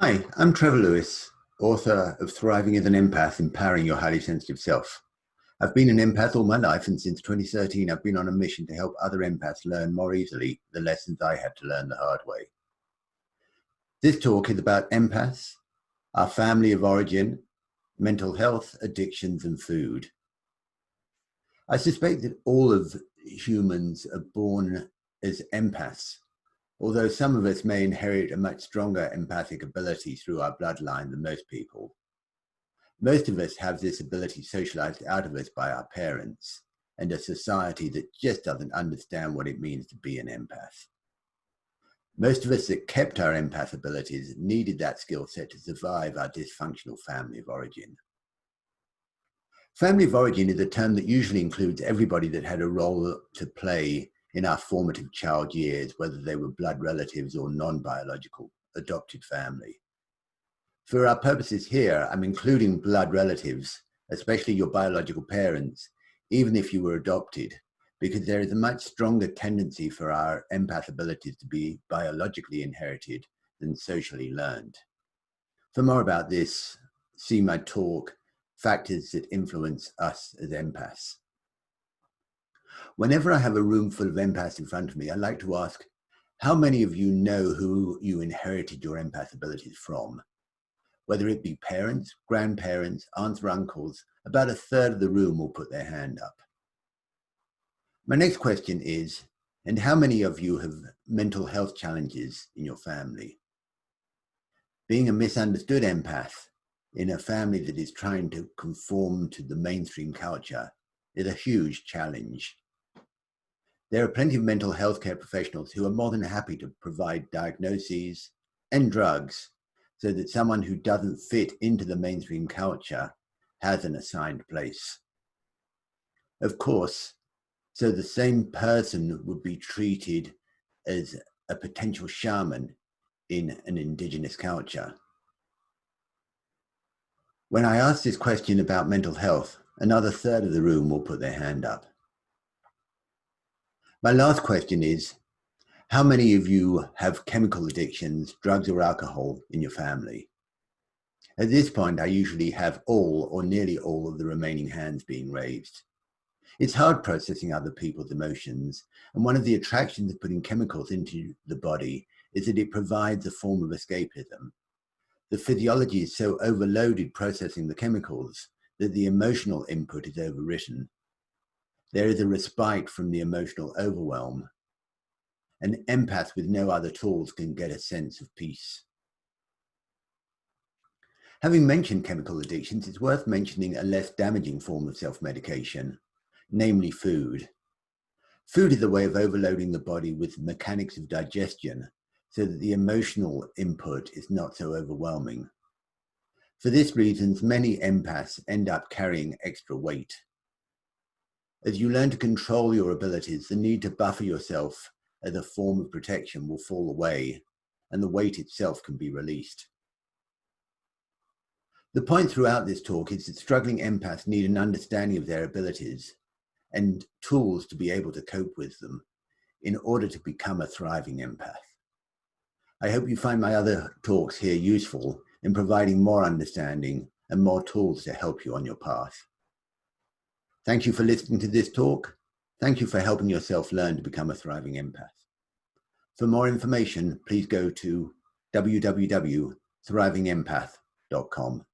Hi, I'm Trevor Lewis, author of Thriving as an Empath, Empowering Your Highly Sensitive Self. I've been an empath all my life, and since 2013, I've been on a mission to help other empaths learn more easily the lessons I had to learn the hard way. This talk is about empaths, our family of origin, mental health, addictions, and food. I suspect that all of humans are born as empaths, although some of us may inherit a much stronger empathic ability through our bloodline than most people. Most of us have this ability socialized out of us by our parents and a society that just doesn't understand what it means to be an empath. Most of us that kept our empath abilities needed that skill set to survive our dysfunctional family of origin. Family of origin is a term that usually includes everybody that had a role to play in our formative child years, whether they were blood relatives or non-biological adopted family. For our purposes here, I'm including blood relatives, especially your biological parents, even if you were adopted, because there is a much stronger tendency for our empath abilities to be biologically inherited than socially learned. For more about this, see my talk, Factors That Influence Us as Empaths. Whenever I have a room full of empaths in front of me, I like to ask, how many of you know who you inherited your empath abilities from? Whether it be parents, grandparents, aunts or uncles, about a third of the room will put their hand up. My next question is, and how many of you have mental health challenges in your family? Being a misunderstood empath in a family that is trying to conform to the mainstream culture is a huge challenge. There are plenty of mental health care professionals who are more than happy to provide diagnoses and drugs so that someone who doesn't fit into the mainstream culture has an assigned place. Of course, so the same person would be treated as a potential shaman in an indigenous culture. When I ask this question about mental health, another third of the room will put their hand up. My last question is, how many of you have chemical addictions, drugs or alcohol in your family? At this point, I usually have all or nearly all of the remaining hands being raised. It's hard processing other people's emotions, and one of the attractions of putting chemicals into the body is that it provides a form of escapism. The physiology is so overloaded processing the chemicals that the emotional input is overwritten. There is a respite from the emotional overwhelm. An empath with no other tools can get a sense of peace. Having mentioned chemical addictions, it's worth mentioning a less damaging form of self-medication, namely food. Food is a way of overloading the body with mechanics of digestion so that the emotional input is not so overwhelming. For this reason, many empaths end up carrying extra weight. As you learn to control your abilities, the need to buffer yourself as a form of protection will fall away, and the weight itself can be released. The point throughout this talk is that struggling empaths need an understanding of their abilities and tools to be able to cope with them in order to become a thriving empath. I hope you find my other talks here useful in providing more understanding and more tools to help you on your path. Thank you for listening to this talk. Thank you for helping yourself learn to become a thriving empath. For more information, please go to www.thrivingempath.com.